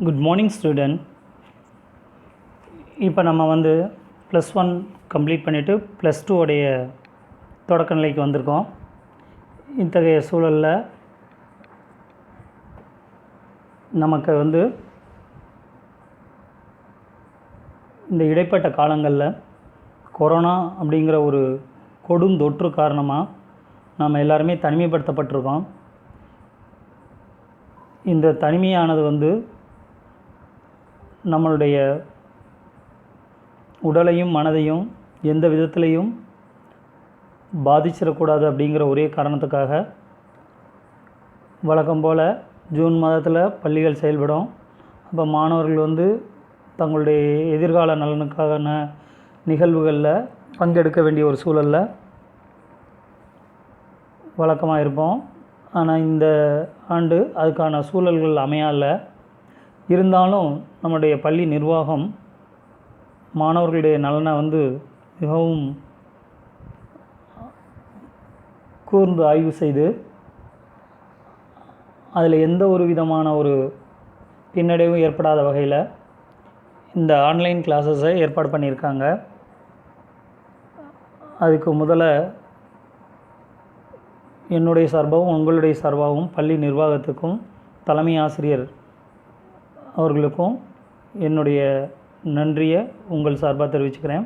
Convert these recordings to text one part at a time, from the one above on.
Good morning student. இப்போ நம்ம வந்து +1 கம்ப்ளீட் பண்ணிவிட்டு +2 உடைய தொடக்க நிலைக்கு வந்திருக்கோம். இத்தகைய சூழலில் நமக்கு வந்து இந்த இடைப்பட்ட காலங்களில் கொரோனா அப்படிங்கிற ஒரு கொடுந்தொற்று காரணமாக நாம் எல்லாருமே தனிமைப்படுத்தப்பட்டிருக்கோம். இந்த தனிமையானது வந்து நம்மளுடைய உடலையும் மனதையும் எந்த விதத்திலையும் பாதிச்சிடக்கூடாது அப்படிங்கிற ஒரே காரணத்துக்காக வழக்கம் போல் ஜூன் மாதத்தில் பள்ளிகள் செயல்படும். அப்போ மாணவர்கள் வந்து தங்களுடைய எதிர்கால நலனுக்கான நிகழ்வுகளில் பங்கெடுக்க வேண்டிய ஒரு சூழலில் வழக்கமாக இருப்போம். ஆனால் இந்த ஆண்டு அதுக்கான சூழல்கள் அமையல. இருந்தாலும் நம்முடைய பள்ளி நிர்வாகம் மாணவர்களுடைய நலனை வந்து மிகவும் கூர்ந்து ஆய்வு செய்து அதில் எந்த ஒரு விதமான ஒரு பின்னடைவும் ஏற்படாத வகையில் இந்த ஆன்லைன் கிளாஸஸை ஏற்பாடு பண்ணியிருக்காங்க. அதுக்கு முதல்ல என்னுடைய சார்பாகவும் உங்களுடைய சார்பாகவும் பள்ளி நிர்வாகத்துக்கும் தலைமை ஆசிரியர் அவர்களுக்கும் என்னுடைய நன்றியை உங்கள் சார்பாக தெரிவிச்சுக்கிறேன்.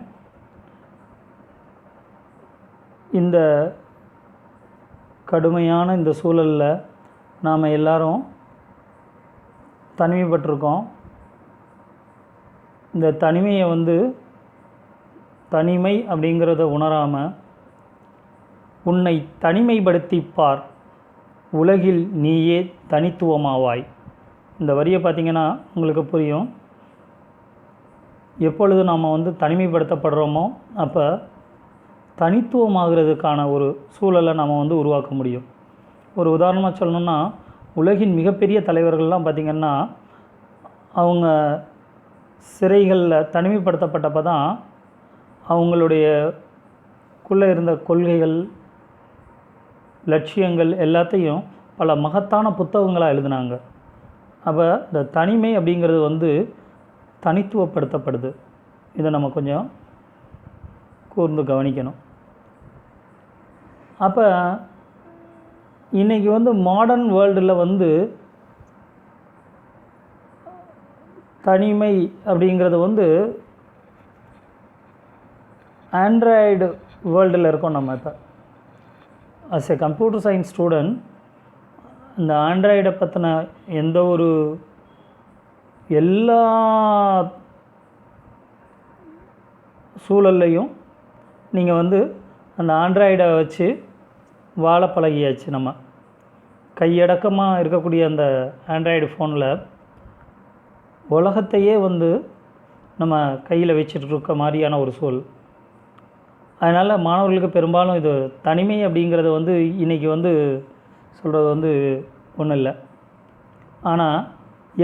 இந்த கடுமையான இந்த சூழலில் நாம் எல்லாரும் தனிமைப்பட்டிருக்கோம். இந்த தனிமையை வந்து தனிமை அப்படிங்கிறத உணராமல் உன்னை தனிமைப்படுத்திப்பார், உலகில் நீயே தனித்துவமாவாய். இந்த வரியை பார்த்திங்கன்னா உங்களுக்கு புரியும். எப்பொழுது நாம் வந்து தனிமைப்படுத்தப்படுறோமோ அப்போ தனித்துவமாகிறதுக்கான ஒரு சூழலை நாம் வந்து உருவாக்க முடியும். ஒரு உதாரணமாக சொல்லணுன்னா, உலகின் மிகப்பெரிய தலைவர்கள்லாம் பார்த்திங்கன்னா அவங்க சிறைகளில் தனிமைப்படுத்தப்பட்டப்போ தான் அவங்களுடையக்குள்ளே இருந்த கொள்கைகள், லட்சியங்கள் எல்லாத்தையும் பல மகத்தான புத்தகங்களாக எழுதினாங்க. அப்போ இந்த தனிமை அப்படிங்கிறது வந்து தனித்துவப்படுத்தப்படுது. இதை நம்ம கொஞ்சம் கூர்ந்து கவனிக்கணும். அப்போ இன்றைக்கி வந்து மாடர்ன் வேர்ல்டில் வந்து தனிமை அப்படிங்கிறது வந்து ஆண்ட்ராய்டு வேர்ல்டில் இருக்கோம். நம்ம இப்போ as a computer science student இந்த ஆண்ட்ராய்டை பற்றின எந்த ஒரு எல்லா சூழல்லையும் நீங்கள் வந்து அந்த ஆண்ட்ராய்டை வச்சு வாழ பழகியாச்சு. நம்ம கையடக்கமாக இருக்கக்கூடிய அந்த ஆண்ட்ராய்டு ஃபோனில் உலகத்தையே வந்து நம்ம கையில் வச்சுட்டு இருக்க மாதிரியான ஒரு சூழல். அதனால் மாணவர்களுக்கு பெரும்பாலும் இது தனிமை அப்படிங்கிறது வந்து இன்றைக்கி வந்து சொல்கிறது வந்து ஒன்றும் இல்லை. ஆனால்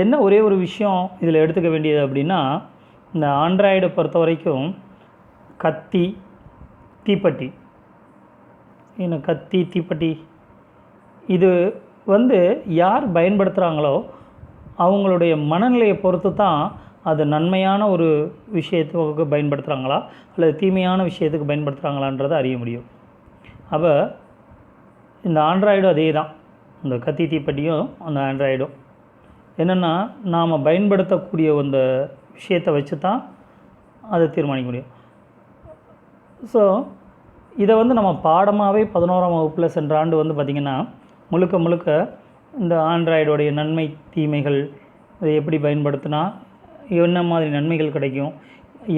என்ன ஒரே ஒரு விஷயம் இதில் எடுத்துக்க வேண்டியது அப்படின்னா, இந்த ஆண்ட்ராய்டை பொறுத்த வரைக்கும் கத்தி, தீப்பெட்டி, இன்னும் கத்தி, தீப்பெட்டி இது வந்து யார் பயன்படுத்துகிறாங்களோ அவங்களுடைய மனநிலையை பொறுத்து தான் அது நன்மையான ஒரு விஷயத்துக்கு பயன்படுத்துகிறாங்களா அல்லது தீமையான விஷயத்துக்கு பயன்படுத்துகிறாங்களான்றதை அறிய முடியும். அப்போ இந்த ஆண்ட்ராய்டும் அதே தான். இந்த கத்தி, தீப்பெட்டியும் அந்த ஆண்ட்ராய்டும் என்னென்னா நாம் பயன்படுத்தக்கூடிய அந்த விஷயத்தை வச்சு தான் அதை தீர்மானிக்க முடியும். ஸோ இதை வந்து நம்ம பாடமாகவே 11ஆம் வகுப்பில் சென்ற ஆண்டு வந்து பார்த்திங்கன்னா முழுக்க முழுக்க இந்த ஆண்ட்ராய்டோடைய நன்மை தீமைகள், அதை எப்படி பயன்படுத்தினா என்ன மாதிரி நன்மைகள் கிடைக்கும்,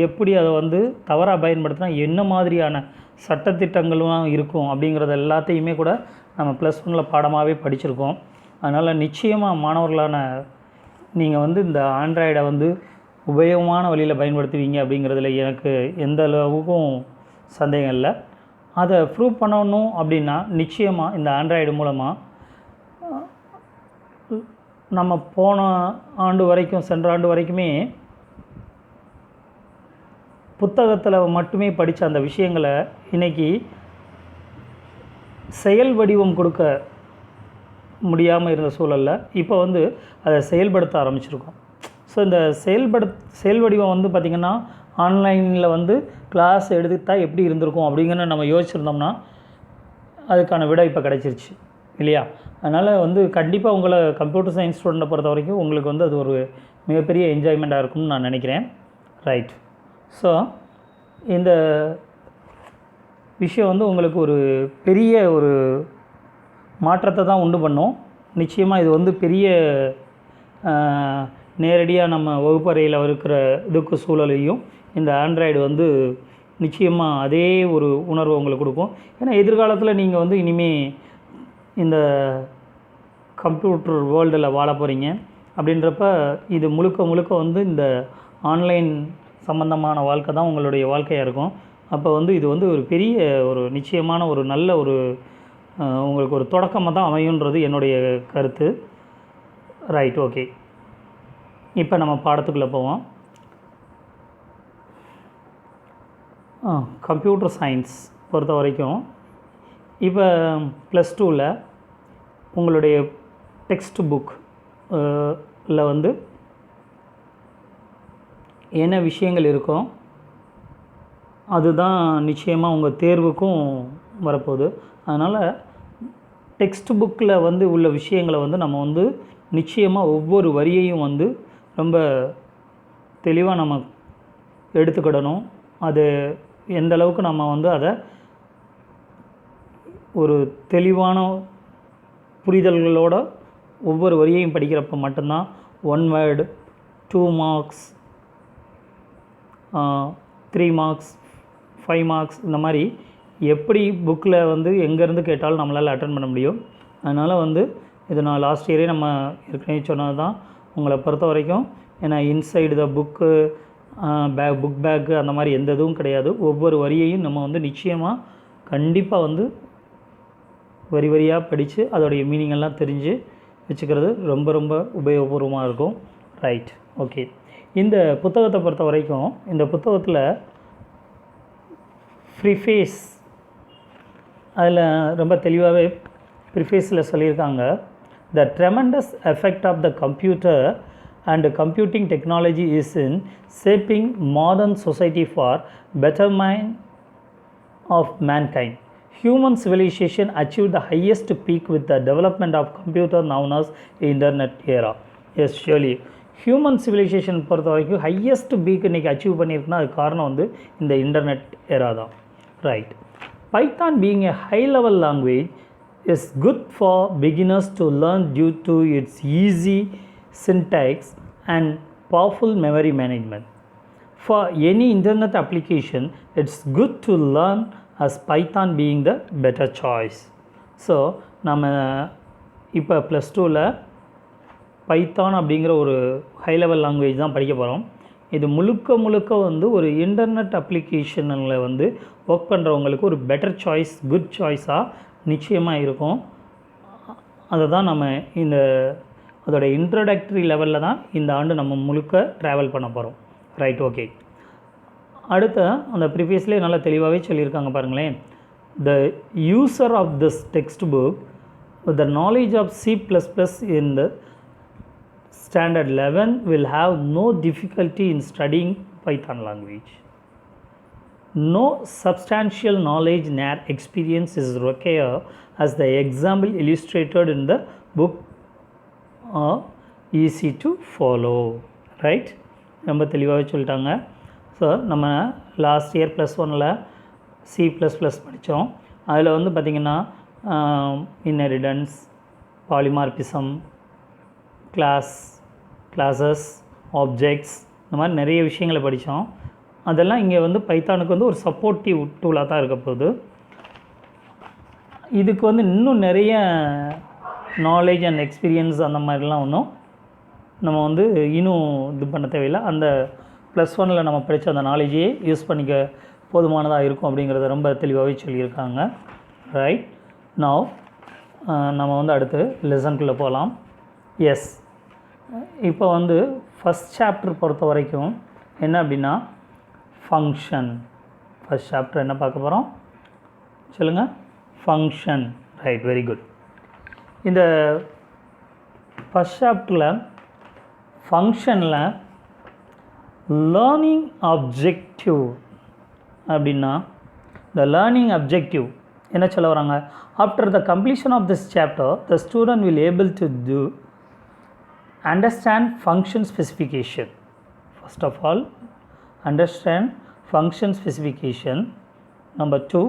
எப்படி அதை வந்து தவறாக பயன்படுத்தினா என்ன மாதிரியான சட்டத்திட்டங்களும் இருக்கும் அப்படிங்கிறது எல்லாத்தையுமே கூட நம்ம +1 பாடமாகவே படிச்சிருக்கோம். அதனால் நிச்சயமாக மாணவர்களான நீங்கள் வந்து இந்த ஆண்ட்ராய்டை வந்து உபயோகமான வழியில் பயன்படுத்துவீங்க அப்படிங்கிறதுல எனக்கு எந்த அளவுக்கும் சந்தேகம் இல்லை. அதை ப்ரூவ் பண்ணணும் அப்படின்னா நிச்சயமாக இந்த ஆண்ட்ராய்டு மூலமாக நம்ம போன ஆண்டு வரைக்கும், சென்ற ஆண்டு வரைக்குமே புத்தகத்தில் மட்டுமே படித்த அந்த விஷயங்களை இன்றைக்கி செயல் வடிவம் கொடுக்க முடியாமல் இருந்த சூழலில் இப்போ வந்து அதை செயல்படுத்த ஆரம்பிச்சிருக்கோம். ஸோ இந்த செயல் வடிவம் வந்து பார்த்திங்கன்னா ஆன்லைனில் வந்து கிளாஸ் எடுத்துக்கிட்டால் எப்படி இருந்திருக்கும் அப்படிங்கிற நம்ம யோசிச்சுருந்தோம்னா அதுக்கான விடை இப்போ கிடச்சிருச்சு இல்லையா? அதனால் வந்து கண்டிப்பாக உங்களை கம்ப்யூட்டர் சயின்ஸ் ஸ்டூடெண்ட்டை பொறுத்த வரைக்கும் உங்களுக்கு வந்து அது ஒரு மிகப்பெரிய என்ஜாய்மெண்ட்டாக இருக்கும்னு நான் நினைக்கிறேன். ரைட். ஸோ இந்த விஷயம் வந்து உங்களுக்கு ஒரு பெரிய ஒரு மாற்றத்தை தான் உண்டு பண்ணும். நிச்சயமாக இது வந்து பெரிய நேரடியாக நம்ம வகுப்பறையில் இருக்கிற இதுக்கு சூழலையும் இந்த ஆண்ட்ராய்டு வந்து நிச்சயமாக அதே ஒரு உணர்வை உங்களுக்கு கொடுக்கும். ஏன்னா எதிர்காலத்தில் நீங்கள் வந்து இனிமேல் இந்த கம்ப்யூட்டர் வேர்ல்டில் வாழ போகிறீங்க அப்படின்றப்ப இது முழுக்க வந்து இந்த ஆன்லைன் சம்பந்தமான வாழ்க்கை தான் உங்களுடைய வாழ்க்கையாக இருக்கும். அப்போ வந்து இது வந்து ஒரு பெரிய ஒரு நிச்சயமான ஒரு நல்ல ஒரு உங்களுக்கு ஒரு தொடக்கமாக தான் அமையுன்றது என்னுடைய கருத்து. ரைட். ஓகே, இப்போ நம்ம பாடத்துக்குள்ளே போவோம். கம்ப்யூட்டர் சயின்ஸ் பொறுத்த வரைக்கும் இப்போ +2ல் உங்களுடைய டெக்ஸ்ட் புக்கில் வந்து என்ன விஷயங்கள் இருக்கும் அதுதான் நிச்சயமாக உங்கள் தேர்வுக்கும் வரப்போகுது. அதனால் டெக்ஸ்ட் புக்கில் வந்து உள்ள விஷயங்களை வந்து நம்ம வந்து நிச்சயமாக ஒவ்வொரு வரியையும் வந்து ரொம்ப தெளிவாக நம்ம எடுத்துக்கிடணும். அது எந்த அளவுக்கு நம்ம வந்து அதை ஒரு தெளிவான புரிதல்களோட ஒவ்வொரு வரியையும் படிக்கிறப்ப மட்டும்தான் 1 வேர்டு 2 மார்க்ஸ் 3 மார்க்ஸ் 5 மார்க்ஸ் இந்த மாதிரி எப்படி புக்கில் வந்து எங்கேருந்து கேட்டாலும் நம்மளால் அட்டன் பண்ண முடியும். அதனால் வந்து இது நான் லாஸ்ட் இயரே நம்ம ஏற்கனவே சொன்னது தான் உங்களை பொறுத்த வரைக்கும். ஏன்னா inside the book book bag அந்த மாதிரி எந்த இதுவும் கிடையாது. ஒவ்வொரு வரியையும் நம்ம வந்து நிச்சயமாக கண்டிப்பாக வந்து வரி வரியாக படித்து அதோடைய மீனிங்கெல்லாம் தெரிஞ்சு வச்சுக்கிறது ரொம்ப உபயோகபூர்வமாக இருக்கும். ரைட். ஓகே, இந்த புத்தகத்தை பொறுத்த வரைக்கும் இந்த புத்தகத்தில் ப்ரிஃபேஸ் அதில் ரொம்ப தெளிவாகவே ப்ரிஃபேஸில் சொல்லியிருக்காங்க. The tremendous effect of the computer and computing technology is in shaping modern society for betterment of mankind. Human civilization achieved the highest peak with the development of computer known as internet era. Yes, surely human civilization பொறுத்த வரைக்கும் highest peak இன்றைக்கி achieve பண்ணியிருக்குன்னா அது காரணம் வந்து இந்த internet era தான். Right. Python being a high level language is good for beginners to learn due to its easy syntax and powerful memory management. For any internet application, it's good to learn as Python being the better choice. So நம்ம இப்போ +2ல் Python அப்படிங்கிற ஒரு high level language தான் படிக்க போகிறோம். இது முழுக்க வந்து ஒரு இன்டர்நெட் அப்ளிகேஷனில் வந்து ஒர்க் பண்ணுறவங்களுக்கு ஒரு பெட்டர் சாய்ஸ், குட் சாய்ஸாக நிச்சயமாக இருக்கும். அதை தான் நம்ம இந்த அதோட இன்ட்ரோடக்டரி லெவலில் தான் இந்த ஆண்டு நம்ம முழுக்க ட்ராவல் பண்ண போகிறோம். ரைட். ஓகே, அடுத்த அந்த ப்ரீவியஸ்லேயே நல்லா தெளிவாகவே சொல்லியிருக்காங்க பாருங்களேன். The user of this text book with the knowledge of C++ in the standard 11 will have no difficulty in studying Python language. No substantial knowledge nor experience is required as the example illustrated in the book are easy to follow. Right. ரொம்ப தெளிவாகவே சொல்லிட்டாங்க. So நம்ம last year +1ல் C++ படித்தோம். அதில் வந்து பார்த்திங்கன்னா inheritance, polymorphism, classes, objects இந்த மாதிரி நிறைய விஷயங்களை படித்தோம். அதெல்லாம் இங்கே வந்து பைத்தானுக்கு வந்து ஒரு சப்போர்ட்டிவ் டூலாக தான் இருக்க போகுது. இதுக்கு வந்து இன்னும் நிறைய நாலேஜ் அண்ட் எக்ஸ்பீரியன்ஸ் அந்த மாதிரிலாம் ஒன்றும் நம்ம வந்து இன்னும் இது பண்ண தேவையில்லை. அந்த +1ல் நம்ம படித்த அந்த நாலேஜையே யூஸ் பண்ணிக்க போதுமானதாக இருக்கும் அப்படிங்கிறத ரொம்ப தெளிவாகவே சொல்லியிருக்காங்க. ரைட். நவ் நம்ம வந்து அடுத்து லெசன்குள்ளே போகலாம். எஸ், இப்போ வந்து ஃபஸ்ட் சாப்டர் பொறுத்த வரைக்கும் என்ன அப்படின்னா ஃபங்க்ஷன். ஃபஸ்ட் சாப்டர் என்ன பார்க்க போகிறோம் சொல்லுங்கள்? ஃபங்க்ஷன். Right, very good. இந்த ஃபஸ்ட் சாப்டரில் ஃபங்க்ஷனில் லேர்னிங் அப்ஜெக்டிவ் அப்படின்னா the learning objective என்ன சொல்ல வராங்க, after the completion of this chapter the student will able to do understand function specification. First of all, understand function specification. Number 2,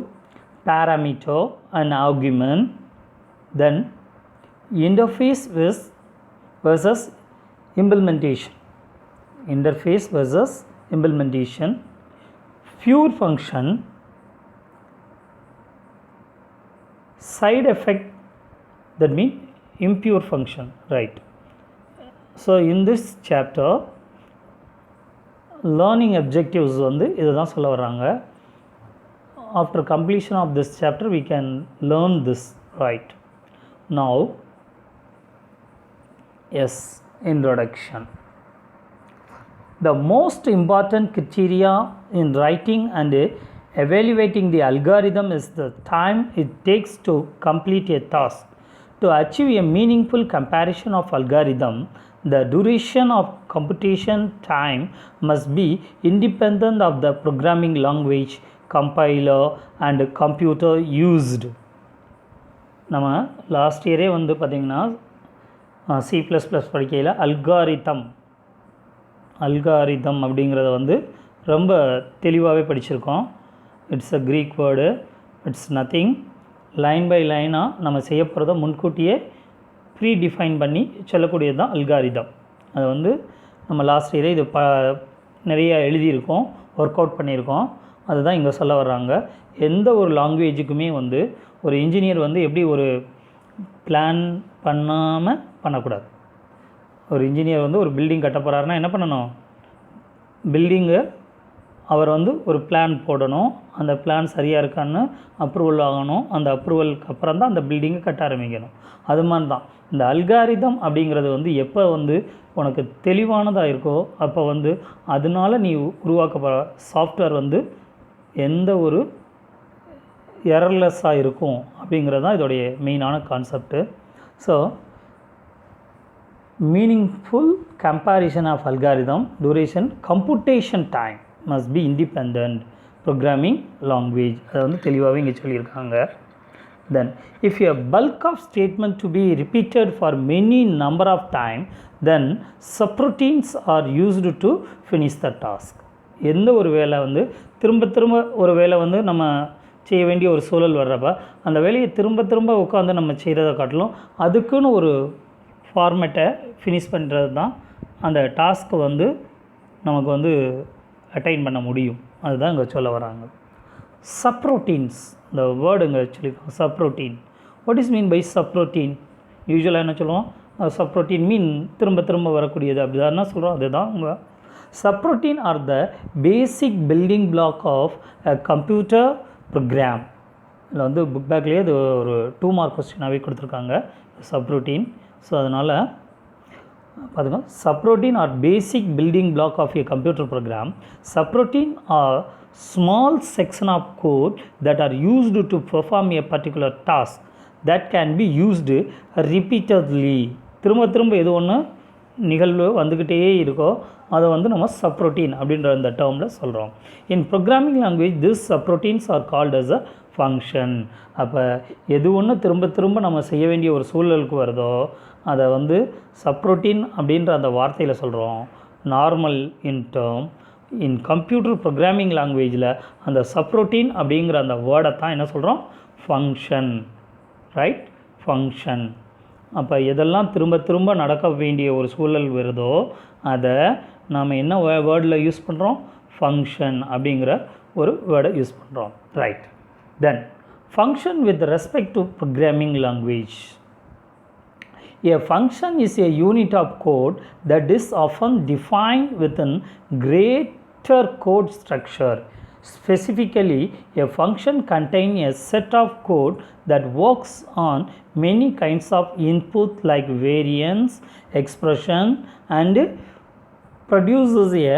parameter and argument. Then interface versus implementation. Interface versus implementation. Pure function, side effect, that means impure function, right? So in this chapter learning objectives வந்து இதுதான் சொல்ல வராங்க. After completion of this chapter we can learn this, right? Now yes, introduction. The most important criteria in writing and evaluating the algorithm is the time it takes to complete a task. To achieve a meaningful comparison of algorithm, the duration of computation time must be independent of the programming language, compiler and computer used. நம்ம last இயரே வந்து பார்த்திங்கன்னா C++ படிக்கையில் algorithm அப்படிங்கிறத வந்து ரொம்ப தெளிவாகவே படிச்சிருக்கோம். It's a Greek word. It's nothing, line by லைனாக நம்ம செய்யப்படுறத முன்கூட்டியே ப்ரீ டிஃபைன் பண்ணி சொல்லக்கூடியது தான் அல்காரிதம். அது வந்து நம்ம லாஸ்ட் இயரே இது நிறைய எழுதியிருக்கோம், ஒர்க் அவுட் பண்ணியிருக்கோம். அதுதான் இங்கே சொல்ல வர்றாங்க. எந்த ஒரு லாங்குவேஜுக்குமே வந்து ஒரு இன்ஜினியர் வந்து எப்படி ஒரு பிளான் பண்ணாமல் பண்ணக்கூடாது. ஒரு இன்ஜினியர் வந்து ஒரு பில்டிங் கட்ட போகிறாருன்னா என்ன பண்ணணும், பில்டிங்கை அவர் வந்து ஒரு பிளான் போடணும், அந்த பிளான் சரியாக இருக்கான்னு அப்ரூவல் ஆகணும், அந்த அப்ரூவலுக்கு அப்புறம் தான் அந்த பில்டிங்கை கட்ட ஆரம்பிக்கணும். அது மாதிரி தான் இந்த அல்காரிதம் அப்படிங்கிறது வந்து எப்போ வந்து உனக்கு தெளிவானதாக இருக்கோ அப்போ வந்து அதனால் நீ உருவாக்க போகிற சாஃப்ட்வேர் வந்து எந்த ஒரு எரர்லெஸ்ஸாக இருக்கும் அப்படிங்கிறது தான் இதோடைய மெயினான concept. So meaningful comparison of algorithm duration, computation time must be independent programming language. அதை வந்து தெளிவாகவே இங்கே சொல்லியிருக்காங்க. Then if a bulk of statement to be repeated for many number of time, then subroutines are used to finish the task. எந்த ஒரு வேலை வந்து திரும்ப ஒரு வேலை வந்து நம்ம செய்ய வேண்டிய ஒரு சூழல் வர்றப்ப அந்த வேலையை திரும்ப உட்காந்து நம்ம செய்கிறத காட்டிலும் அதுக்குன்னு ஒரு ஃபார்மேட்டை ஃபினிஷ் பண்ணுறது தான் அந்த டாஸ்க்கு வந்து நமக்கு வந்து அட்டைன் பண்ண முடியும். அதுதான் இங்கே சொல்ல வராங்க. சப்ரோட்டீன்ஸ், இந்த வேர்டு இங்கே சொல்லியிருக்கோம், subroutine. What is mean by subroutine? யூஸ்வலாக என்ன சொல்லுவோம், சப்ரோட்டீன் மீன் திரும்ப வரக்கூடியது, அப்படி தான் என்ன சொல்கிறோம், அதுதான் உங்கள் subroutine are the basic building block of a computer program. இதில் வந்து புக் பேக்லேயே இது ஒரு 2 மார்க் கொஸ்டினாகவே கொடுத்துருக்காங்க சப்ரோட்டீன். ஸோ அதனால் பார்த்துக்கோ, subroutine are basic building block of a computer program. Subroutine are small section of code that are used to perform a particular task that can be used repeatedly. திரும்ப எது ஒன்று நிகழ்வு வந்துக்கிட்டே இருக்கோ அதை வந்து நம்ம சப்ரோட்டீன் அப்படின்ற இந்த டேர்மில் சொல்கிறோம். In programming language this subroutines are called as a function. அப்போ எது ஒன்று திரும்ப நம்ம செய்ய வேண்டிய ஒரு சூழலுக்கு வருதோ அதை வந்து சப்ரோட்டீன் அப்படின்ற அந்த வார்த்தையில் சொல்கிறோம். Normal in term in computer programming லாங்குவேஜில் அந்த சப்ரோட்டீன் அப்படிங்கிற அந்த வேர்டை தான் என்ன சொல்கிறோம், ஃபங்க்ஷன், ரைட், ஃபங்க்ஷன். அப்போ எதெல்லாம் திரும்ப நடக்க வேண்டிய ஒரு சூழல் வருதோ அதை நாம் என்ன வேர்டில் யூஸ் பண்ணுறோம், ஃபங்க்ஷன் அப்படிங்கிற ஒரு வேர்டை யூஸ் பண்ணுறோம், right. Then function with respect to programming language. A function is a unit of code that is often defined within greater code structure. Specifically, a function contains a set of code that works on many kinds of input like variance, expression, and produces a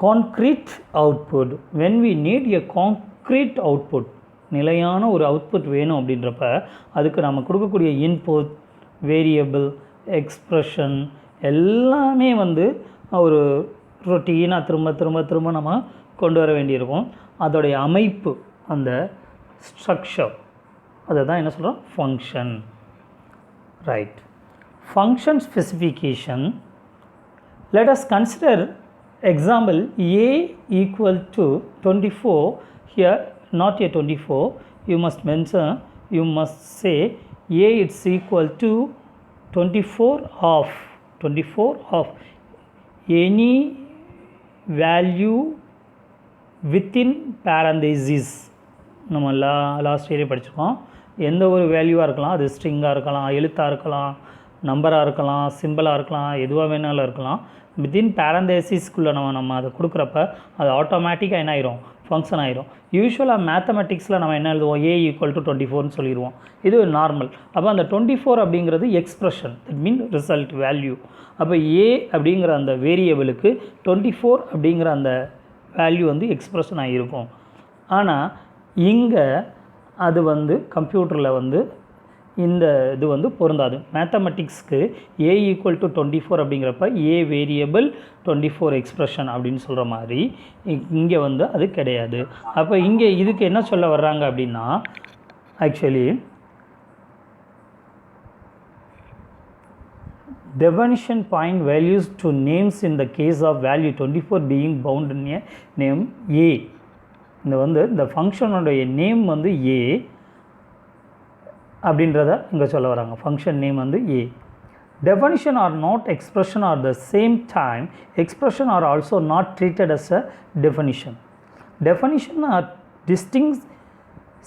concrete output. When we need a concrete output, நிலையான ஒரு output வேணும் அப்படின்றப்ப அதுக்கு நம்ம கொடுக்கக்கூடிய input, variable, expression எல்லாமே வந்து ஒரு ரொட்டீனாக திரும்ப திரும்ப திரும்ப நம்ம கொண்டு வர வேண்டியிருக்கும். அதோடைய அமைப்பு, அந்த ஸ்ட்ரக்சர், அதை தான் என்ன சொல்கிறோம், function. Right. Function specification. Let us consider example a equal to 24. Here not a 24, you must mention, you must say a it's equal to 24 of any value within parentheses. நம்ம லாஸ்ட் இயரே படிச்சிருக்கோம். எந்த ஒரு வேல்யூவாக இருக்கலாம், அது ஸ்ட்ரிங்காக இருக்கலாம், எழுத்தாக இருக்கலாம், நம்பராக இருக்கலாம், சிம்பிளாக இருக்கலாம், எதுவாக வேணாலும் இருக்கலாம். வித்தின் பேரந்தேசிஸ்குள்ளே நம்ம அதை கொடுக்குறப்ப அது ஆட்டோமேட்டிக்காக என்ன ஆயிரும், ஃபங்க்ஷன் ஆயிரும். யூஸ்வலாக மேத்தமெட்டிக்ஸில் நம்ம என்ன எழுதுவோம், a ஈக்குவல் டு 24ன்னு சொல்லிடுவோம். இது நார்மல். அப்போ அந்த 24 அப்படிங்கிறது expression, that mean result value. அப்போ a அப்படிங்கிற அந்த வேரியபிளுக்கு 24 அப்படிங்கிற அந்த வேல்யூ வந்து எக்ஸ்ப்ரெஷன் ஆகிருக்கும். ஆனால் இங்கே அது வந்து கம்ப்யூட்டரில் வந்து இந்த இது வந்து பொருந்தாது. மேத்தமெட்டிக்ஸ்க்கு a ஈக்குவல் டு 24 அப்படிங்கிறப்ப a வேரியபிள் 24 எக்ஸ்ப்ரெஷன் அப்படின்னு சொல்கிற மாதிரி இங்கே வந்து அது கிடையாது. அப்போ இங்கே இதுக்கு என்ன சொல்ல வர்றாங்க அப்படின்னா, actually definition point values to names in the case of value 24 being bound in a name a. இந்த வந்து இந்த ஃபங்க்ஷனுடைய நேம் வந்து a அப்படின்றத இங்கே சொல்ல வராங்க. ஃபங்க்ஷன் நேம் வந்து a. Definition or not expression are the same time. Expression are also not treated as a definition. Definition are distinct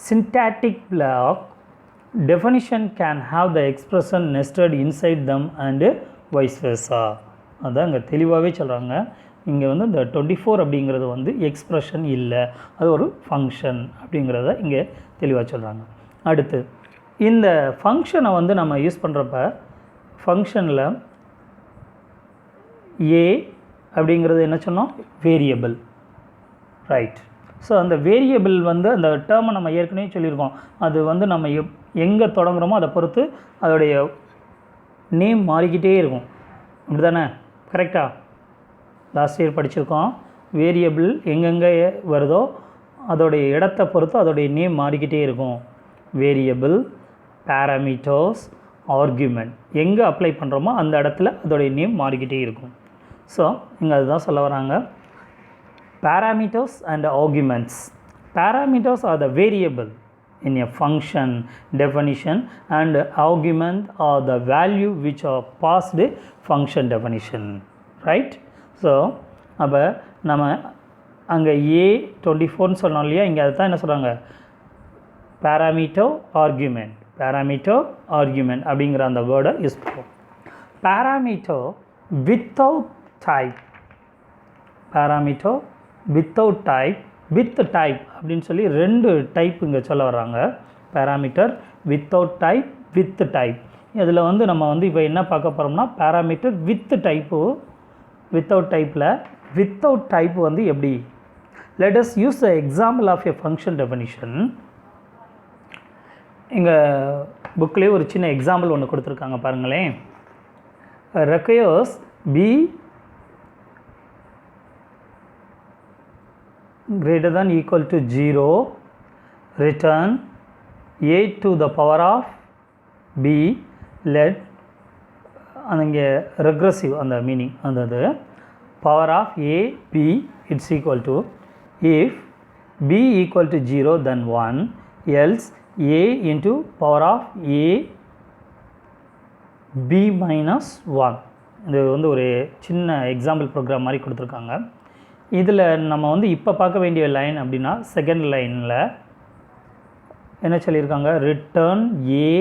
syntactic block. Definition can have the expression nested inside them and vice versa. அதான் இங்கே தெளிவாகவே சொல்கிறாங்க. இங்கே வந்து இந்த 24 அப்படிங்கிறது வந்து expression இல்லை, அது ஒரு ஃபங்க்ஷன் அப்படிங்கிறத இங்கே தெளிவாக சொல்கிறாங்க. அடுத்து இந்த ஃபங்க்ஷனை வந்து நம்ம யூஸ் பண்ணுறப்ப ஃபங்க்ஷனில் a அப்படிங்கிறது என்ன சொன்னோம், வேரியபிள். ரைட். ஸோ அந்த வேரியபிள் வந்து அந்த டேர்மை நம்ம ஏற்கனவே சொல்லியிருக்கோம். அது வந்து நம்ம எங்கே தொடங்குகிறோமோ அதை பொறுத்து அதோடைய நேம் மாறிக்கிட்டே இருக்கும். அப்படி தானே, கரெக்டாக? லாஸ்ட் இயர் படிச்சிருக்கோம். வேரியபிள் எங்கெங்கே வருதோ அதோடைய இடத்தை பொறுத்து அதோடைய நேம் மாறிக்கிட்டே இருக்கும். வேரியபிள், பேராமீட்டர்ஸ், ஆர்குமெண்ட் எங்கே அப்ளை பண்ணுறோமோ அந்த இடத்துல அதோடைய நேம் மாறிக்கிட்டே இருக்கும். ஸோ இங்கே அதுதான் சொல்ல வராங்க. Parameters and arguments. Parameters are the variable in a function definition and argument are the value which are passed function definition. Right? So அப்போ நம்ம அங்கே a24ன்னு சொன்னோம் இல்லையா, இங்கே அதுதான் என்ன சொல்கிறாங்க, பேராமீட்டர் ஆர்குமெண்ட். பேராமீட்டர் ஆர்குமெண்ட் அப்படிங்கிற அந்த வேர்டை யூஸ் பண்ணுவோம். Parameter without type. Parameter without type, with type அப்படின்னு சொல்லி ரெண்டு டைப் இங்கே சொல்ல வர்றாங்க. Parameter without type, with type. இதில் வந்து நம்ம வந்து இப்போ என்ன பார்க்க போகிறோம்னா பேராமீட்டர் வித் டைப்பு, வித்தவுட் டைப்பில். வித்தவுட் டைப் வந்து எப்படி, let us use the example of a function definition. எங்கள் புக்லேயே ஒரு சின்ன எக்ஸாம்பிள் ஒன்று கொடுத்துருக்காங்க பாருங்களேன். requires b greater than equal to 0, return a to the power of b, let அங்கே ரெக்ரெசிவ் அந்த மீனிங் அந்த power of a b it's equal to, if b equal to 0 then 1, else a into power of a b minus 1. இது வந்து ஒரு சின்ன example program மாதிரி கொடுத்துருக்காங்க. இதில் நம்ம வந்து இப்போ பார்க்க வேண்டிய லைன் அப்படின்னா செகண்ட் லைனில் என்ன சொல்லியிருக்காங்க, return a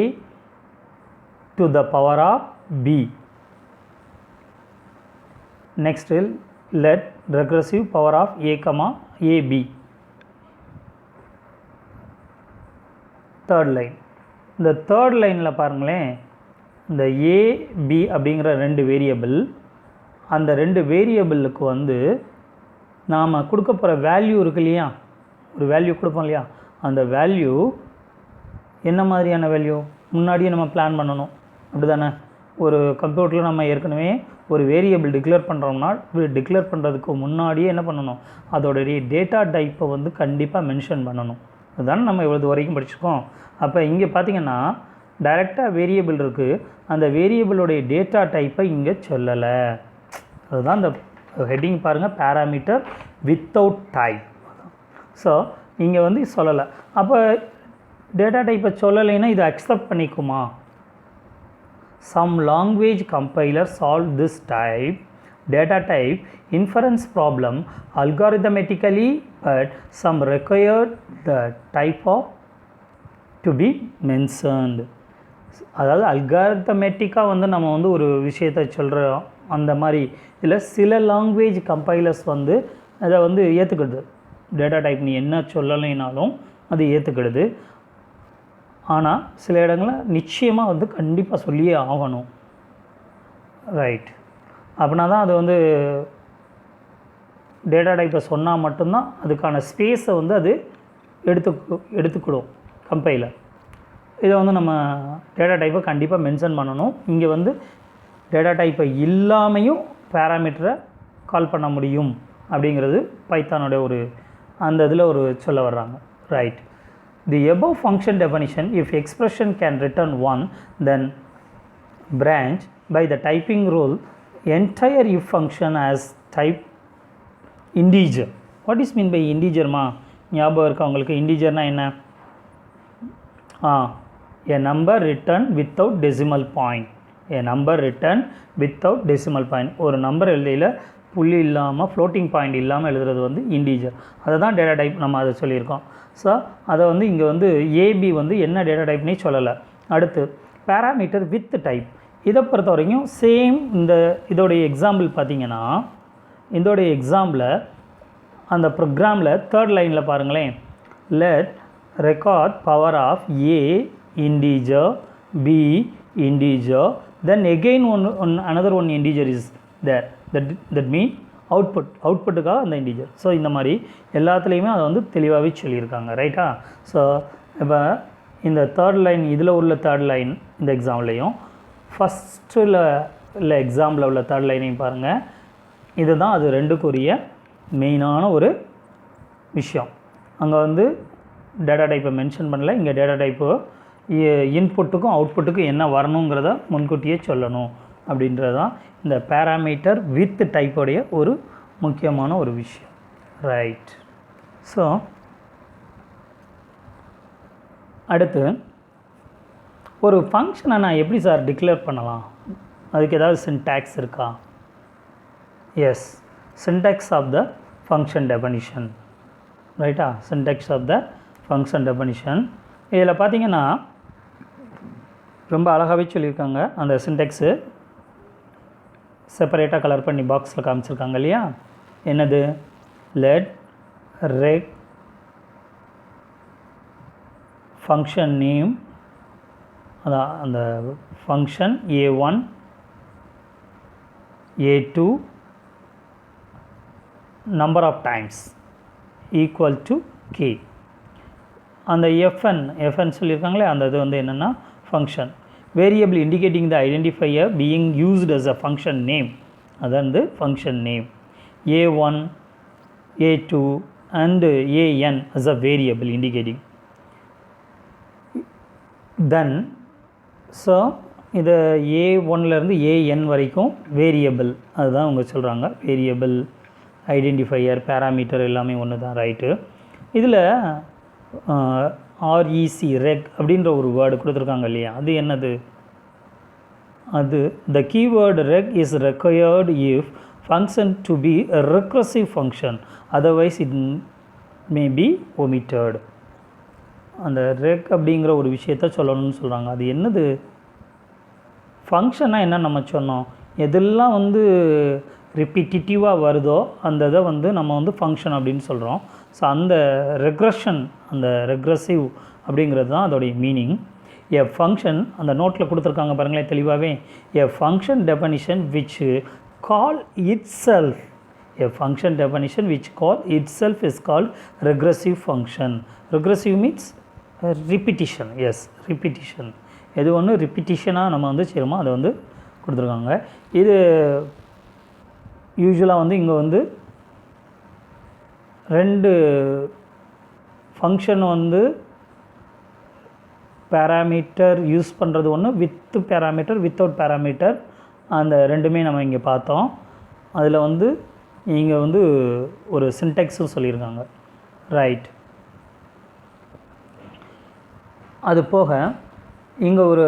to the power of b. Next let regressive power of a comma ab. Third line. இந்த தேர்ட் லைனில் பாருங்களேன், இந்த a b அப்படிங்கிற ரெண்டு வேரியபிள், அந்த ரெண்டு வேரியபிளுக்கு வந்து நாம் கொடுக்க போகிற வேல்யூ இருக்கு இல்லையா, ஒரு வேல்யூ கொடுப்போம் இல்லையா, அந்த வேல்யூ என்ன மாதிரியான வேல்யூ முன்னாடியே நம்ம பிளான் பண்ணணும். அப்படி தானே, ஒரு கம்ப்யூட்டரில் நம்ம ஏற்கனவே ஒரு வேரியபிள் டிக்ளேர் பண்ணுறோம்னா டிக்ளேர் பண்ணுறதுக்கு முன்னாடியே என்ன பண்ணணும், அதோடைய டேட்டா டைப்பை வந்து கண்டிப்பாக மென்ஷன் பண்ணணும். அதுதானே நம்ம இவ்வளவு வரைக்கும் படிச்சிருக்கோம். அப்போ இங்கே பார்த்திங்கன்னா டைரெக்டாக வேரியபிள் இருக்குது, அந்த வேரியபிளுடைய டேட்டா டைப்பை இங்கே சொல்லலை. அதுதான் இந்த ஹெட்டிங் பாருங்கள், பேராமீட்டர் வித்தவுட் டைப். ஸோ இங்கே வந்து சொல்லலை. அப்போ டேட்டா டைப்பை சொல்லலைன்னா இது accept பண்ணிக்குமா? Some language compiler solve this type data type inference problem algorithmically, but some required the type of to be mentioned. அதாவது அல்காரிதமேட்டிக்காக வந்து நம்ம வந்து ஒரு விஷயத்தை சொல்கிறோம். அந்த மாதிரி இதில் சில லாங்குவேஜ் கம்பைலர்ஸ் வந்து அதை வந்து ஏற்றுக்கிடுது. டேட்டா டைப் நீ என்ன சொல்லலைனாலும் அது ஏற்றுக்கிடுது. ஆனால் சில இடங்களில் நிச்சயமாக வந்து கண்டிப்பாக சொல்லியே ஆகணும். ரைட். அப்படின்னா தான் அது வந்து டேட்டா டைப்பை சொன்னால் மட்டும்தான் அதுக்கான ஸ்பேஸை வந்து அது எடுத்துக்கிடும் கம்பைலர். இதை வந்து நம்ம டேட்டா டைப்பை கண்டிப்பாக மென்ஷன் பண்ணணும். இங்கே வந்து டேட்டா டைப்பை இல்லாமையும் பேராமீட்டரை கால் பண்ண முடியும் அப்படிங்கிறது பைத்தானோட ஒரு அந்த இதில் ஒரு சொல்ல வர்றாங்க. Right. The above function definition, if expression can return 1, then branch by the typing rule entire if function as type integer. What is mean by integer மா? ஞாபகம் இருக்கா உங்களுக்கு? இன்டிஜர்னா என்ன? A number returned without decimal point. A number returned without decimal point. ஒரு number எழுதையில் புள்ளி இல்லாமல் floating point இல்லாமல் எழுதுறது வந்து இன்டிஜர். அதை தான் டேட்டா டைப் நம்ம அதை சொல்லியிருக்கோம். ஸோ அதை வந்து இங்கே வந்து ஏபி வந்து என்ன டேட்டா டைப்னே சொல்லலை. அடுத்து பேராமீட்டர் வித் டைப். இதை பொறுத்த வரைக்கும் சேம். இதோடைய எக்ஸாம்பிள் பார்த்திங்கன்னா இதோடைய எக்ஸாம்பிளில் அந்த ப்ரோக்ராமில் தேர்ட் லைனில் பாருங்களேன், let record power of a integer, b integer, then again another one integer is there. that mean அவுட்புட்டுக்காக அந்த இன்டிஜர். ஸோ இந்த மாதிரி எல்லாத்துலேயுமே அதை வந்து தெளிவாகவே சொல்லியிருக்காங்க. ரைட்டா? ஸோ இப்போ இந்த தேர்ட் லைன், இதில் உள்ள தேர்ட் லைன் இந்த எக்ஸாம்லேயும் ஃபஸ்ட்டில் இல்லை எக்ஸாம்பிளில் உள்ள தேர்ட் லைனையும் பாருங்கள். இதுதான் அது ரெண்டுக்குரிய மெயினான ஒரு விஷயம். அங்கே வந்து டேட்டா டைப்பை மென்ஷன் பண்ணல. இங்கே டேட்டா டைப்பு இன்புட்டுக்கும் அவுட்புட்டுக்கும் என்ன வரணுங்கிறத முன்கூட்டியே சொல்லணும் அப்படின்றது தான் இந்த பேராமீட்டர் வித் டைப்போடைய ஒரு முக்கியமான ஒரு விஷயம். ரைட். ஸோ அடுத்து ஒரு ஃபங்க்ஷனை நான் எப்படி சார் டிக்ளேர் பண்ணலாம்? அதுக்கு ஏதாவது சின்டாக்ஸ் இருக்கா? Yes, syntax of the function definition. ரைட்டா? Syntax of the function definition. இதில் பார்த்தீங்கன்னா ரொம்ப அழகாகவே சொல்லியிருக்காங்க. அந்த சின்டாக்ஸு செப்பரேட்டாக கலர் பண்ணி பாக்ஸில் காமிச்சிருக்காங்க இல்லையா? என்னது? லெட் ரெக் ஃபங்க்ஷன் நேம், அதான் அந்த function A1 A2 number of times equal to k. அந்த fn சொல்லியிருக்காங்களே, அந்த இது வந்து என்னென்னா function variable indicating the identifier being used as a function name. அதான் வந்து function name. A1 A2 and an as a variable indicating. Then so இது A1லேருந்து an வரைக்கும் வேரியபிள், அதுதான் அவங்க சொல்கிறாங்க. வேரியபிள் ஐடென்டிஃபையர் பேராமீட்டர் எல்லாமே ஒன்று தான். ரைட்டு. இதில் ரெக் அப்படின்ற ஒரு வேர்டு கொடுத்துருக்காங்க இல்லையா? அது என்னது? அது the keyword reg is required if function to be a recursive function, otherwise it may be omitted. அந்த ரெக் அப்படிங்கிற ஒரு விஷயத்த சொல்லணும்னு சொல்கிறாங்க. அது என்னது? ஃபங்க்ஷனாக என்ன நம்ம சொன்னோம்? எதெல்லாம் வந்து ரிப்பீட்டிட்டிவாக வருதோ அந்த இதை வந்து நம்ம வந்து ஃபங்க்ஷன் அப்படின்னு சொல்கிறோம். ஸோ அந்த ரெக்ரஷன், அந்த ரெக்ரஸிவ் அப்படிங்கிறது தான் அதோடைய மீனிங். எ ஃபங்க்ஷன், அந்த நோட்டில் கொடுத்துருக்காங்க பாருங்களேன் தெளிவாகவே, a function definition which call itself, a function definition which call itself is called recursive function. Recursive means repetition. Yes, repetition. எது ஒன்று ரிப்பீட்டிஷனாக நம்ம வந்து செய்யணுமோ அதை வந்து கொடுத்துருக்காங்க. இது யூஸ்வலாக வந்து இங்கே வந்து 2 ஃபங்க்ஷன் வந்து பேராமீட்டர் யூஸ் பண்ணுறது ஒன்று, வித் பேராமீட்டர், வித்தவுட் பேராமீட்டர், அந்த ரெண்டுமே நம்ம இங்கே பார்த்தோம். அதில் வந்து இங்கே வந்து ஒரு சின்டெக்ஸும் சொல்லியிருக்காங்க. ரைட். அது போக இங்கே ஒரு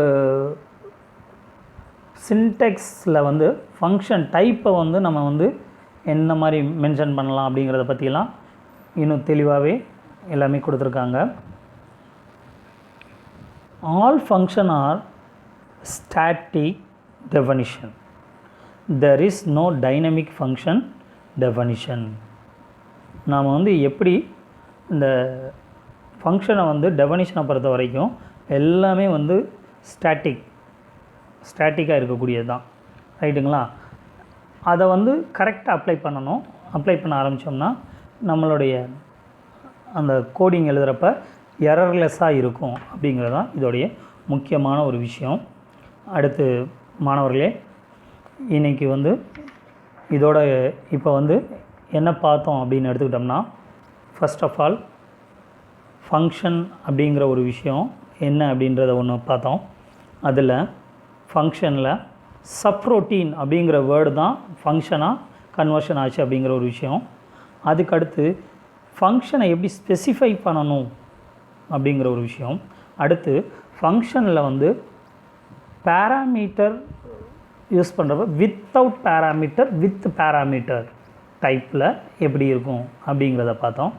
சின்டெக்ஸில் வந்து ஃபங்க்ஷன் டைப்பை வந்து நம்ம வந்து என்ன மாதிரி மென்ஷன் பண்ணலாம் அப்படிங்கிறத பற்றிலாம் இன்னும் தெளிவாகவே எல்லாமே கொடுத்துருக்காங்க. All function are static definition. There is no dynamic function definition. நாம் வந்து எப்படி இந்த ஃபங்க்ஷனை வந்து டெஃபனிஷனை பொறுத்த வரைக்கும் எல்லாமே வந்து ஸ்டாட்டிக்காக இருக்கக்கூடியது தான். ரைட்டுங்களா? அதை வந்து கரெக்டாக அப்ளை பண்ணணும். அப்ளை பண்ண ஆரம்பித்தோம்னா நம்மளுடைய அந்த கோடிங் எழுதுகிறப்ப எரர்லெஸ்ஸாக இருக்கும் அப்படிங்கிறது தான் இதோடைய முக்கியமான ஒரு விஷயம். அடுத்து மாணவர்களே, இன்றைக்கி வந்து இதோட இப்போ வந்து என்ன பார்த்தோம் அப்படின்னு எடுத்துக்கிட்டோம்னா, ஃபர்ஸ்ட் ஆஃப் ஆல் ஃபங்க்ஷன் அப்படிங்கிற ஒரு விஷயம் என்ன அப்படின்றத ஒன்று பார்த்தோம். அதில் ஃபங்க்ஷனில் சப்ரோட்டீன் அப்படிங்கிற வேர்டு தான் ஃபங்க்ஷனாக கன்வர்ஷன் ஆச்சு அப்படிங்கிற ஒரு விஷயம். அதுக்கடுத்து ஃபங்க்ஷனை எப்படி ஸ்பெசிஃபை பண்ணணும் அப்படிங்கிற ஒரு விஷயம். அடுத்து ஃபங்க்ஷனில் வந்து பேராமீட்டர் யூஸ் பண்ணுறப்ப வித்தவுட் பேராமீட்டர், வித் பேராமீட்டர் டைப்பில் எப்படி இருக்கும் அப்படிங்கிறத பார்த்தோம்.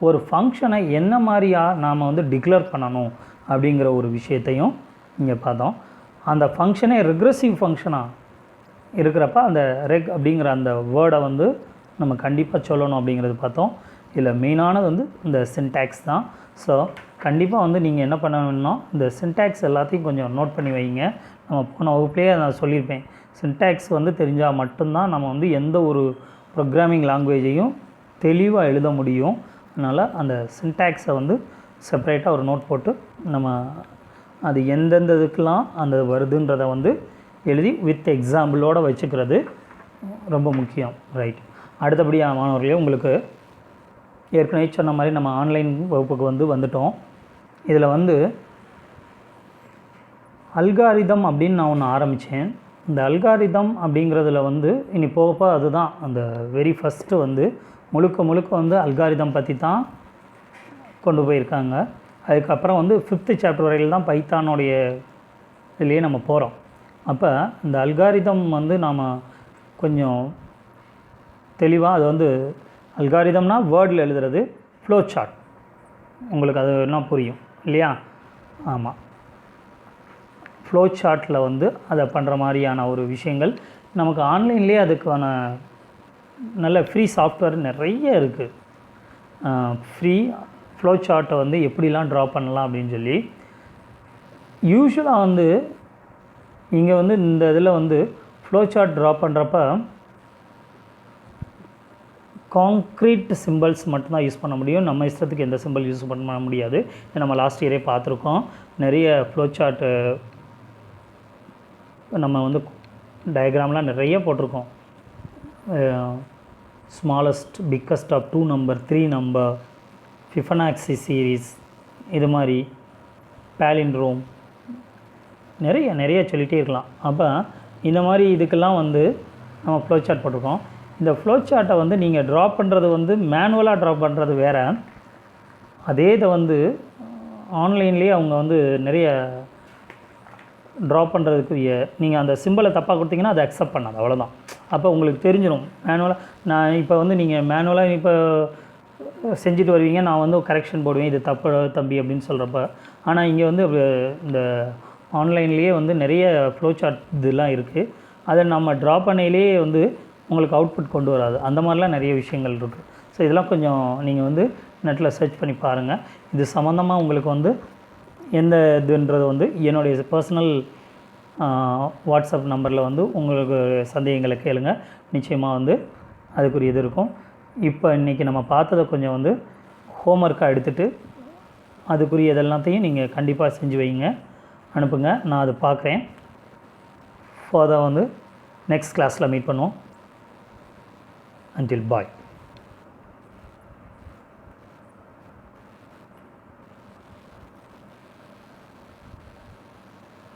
ஒரு ஃபங்க்ஷனை என்ன மாதிரியாக நாம் வந்து டிக்ளேர் பண்ணணும் அப்படிங்கிற ஒரு விஷயத்தையும் இங்கே பார்த்தோம். அந்த ஃபங்க்ஷனே ரெக்ரெசிவ் ஃபங்க்ஷனாக இருக்கிறப்ப அந்த ரெக் அப்படிங்கிற அந்த வேர்டை வந்து நம்ம கண்டிப்பாக சொல்லணும் அப்படிங்கிறது பார்த்தோம். இதில் மெயினானது வந்து இந்த சின்டாக்ஸ் தான். ஸோ கண்டிப்பாக வந்து நீங்கள் என்ன பண்ணணும்னா இந்த சின்டாக்ஸ் எல்லாத்தையும் கொஞ்சம் நோட் பண்ணி வைங்க. நம்ம போன வகுப்புலேயே நான் சொல்லியிருப்பேன், சின்டாக்ஸ் வந்து தெரிஞ்சால் மட்டும்தான் நம்ம வந்து எந்த ஒரு ப்ரோக்ராமிங் லாங்குவேஜையும் தெளிவாக எழுத முடியும். அதனால் அந்த சின்டாக்ஸை வந்து செப்பரேட்டாக ஒரு நோட் போட்டு நம்ம அது எந்தெந்த இதுக்கெலாம் அந்த வருதுன்றதை வந்து எழுதி வித் எக்ஸாம்பிளோடு வச்சுக்கிறது ரொம்ப முக்கியம். ரைட். அடுத்தபடியாக மாணவர்களே, உங்களுக்கு ஏற்கனவே சொன்ன மாதிரி நம்ம ஆன்லைன் வகுப்புக்கு வந்துட்டோம். இதில் வந்து அல்காரிதம் அப்படின்னு நான் ஒன்று ஆரம்பித்தேன். இந்த அல்காரிதம் அப்படிங்கிறதுல வந்து இனி போகப்போ அதுதான் அந்த வெரி ஃபஸ்ட்டு வந்து முழுக்க வந்து அல்காரிதம் பற்றி தான் கொண்டு போயிருக்காங்க. அதுக்கப்புறம் வந்து 5th சாப்டர் வரையில் தான் பைத்தானுடைய இதுலேயே நம்ம போகிறோம். அப்போ இந்த அல்காரிதம் வந்து நாம் கொஞ்சம் தெளிவாக அது வந்து அல்காரிதம்னா வேர்டில் எழுதுறது, ஃப்ளோ சார்ட் உங்களுக்கு அது என்ன புரியும் இல்லையா? ஆமாம், ஃப்ளோ சார்ட்டில் வந்து அதை பண்ணுற மாதிரியான ஒரு விஷயங்கள் நமக்கு ஆன்லைன்லேயே அதுக்கான நல்ல ஃப்ரீ சாஃப்ட்வேர் நிறைய இருக்குது. ஃப்ரீ ஃப்ளோ சார்ட்டை வந்து எப்படிலாம் ட்ரா பண்ணலாம் அப்படின்னு சொல்லி யூஸ்வலாக வந்து இங்கே வந்து இந்த இதில் வந்து ஃப்ளோ சார்ட் ட்ரா பண்ணுறப்ப காங்க்ரீட் சிம்பிள்ஸ் மட்டும்தான் யூஸ் பண்ண முடியும். நம்ம இஷ்டத்துக்கு எந்த சிம்பிள் யூஸ் பண்ண முடியாது. நம்ம லாஸ்ட் இயரே பார்த்துருக்கோம். நிறைய ஃப்ளோ சார்ட்டு நம்ம வந்து டயக்ராம்லாம் நிறைய போட்டிருக்கோம். Smallest biggest of 2 number, 3 number, Fibonacci series, இது மாதிரி பேலிண்ட்ரோம் நிறைய சொல்லிகிட்டே இருக்கலாம். அப்போ இந்த மாதிரி இதுக்கெல்லாம் வந்து நம்ம ஃப்ளோ சார்ட் போட்டிருக்கோம். இந்த ஃப்ளோ சார்ட்டை வந்து நீங்கள் ட்ரா பண்ணுறது வந்து மேனுவலாக ட்ரா பண்ணுறது வேறு. அதே இதை வந்து ஆன்லைன்லேயே அவங்க வந்து நிறைய ட்ரா பண்ணுறதுக்குரிய நீங்கள் அந்த சிம்பிளை தப்பாக கொடுத்தீங்கன்னா அதை அக்செப்ட் பண்ணாது, அவ்வளோதான். அப்போ உங்களுக்கு தெரிஞ்சிடும் மேனுவலாக. நான் இப்போ வந்து நீங்கள் மேனுவலாக இப்போ செஞ்சுட்டு வருவீங்க, நான் வந்து கரெக்ஷன் போடுவேன், இது தப்பு தம்பி அப்படின்னு சொல்கிறப்ப. ஆனால் இங்கே வந்து இந்த ஆன்லைன்லேயே வந்து நிறைய ஃப்ளோ சார்ட் இதெல்லாம் இருக்குது. அதை நம்ம ட்ரா பண்ணையிலே வந்து உங்களுக்கு அவுட்புட் கொண்டு வராது. அந்த மாதிரிலாம் நிறைய விஷயங்கள் இருக்குது. ஸோ இதெல்லாம் கொஞ்சம் நீங்கள் வந்து நெட்டில் சர்ச் பண்ணி பாருங்கள். இது சம்மந்தமாக உங்களுக்கு வந்து எந்த இதுன்றது வந்து என்னுடைய பர்சனல் வாட்ஸ்அப் நம்பரில் வந்து உங்களுக்கு சந்தேகங்களை கேளுங்க. நிச்சயமாக வந்து அதுக்குரிய இது இருக்கும். இப்போ இன்றைக்கி நம்ம பார்த்ததை கொஞ்சம் வந்து ஹோம்ஒர்க்காக எடுத்துகிட்டு அதுக்குரிய இதெல்லாத்தையும் நீங்கள் கண்டிப்பாக செஞ்சு வைங்க, அனுப்புங்க. நான் அது பார்க்குறேன். ஃபர்தர் வந்து நெக்ஸ்ட் கிளாஸில் மீட் பண்ணுவோம். அன்டில் பாய்.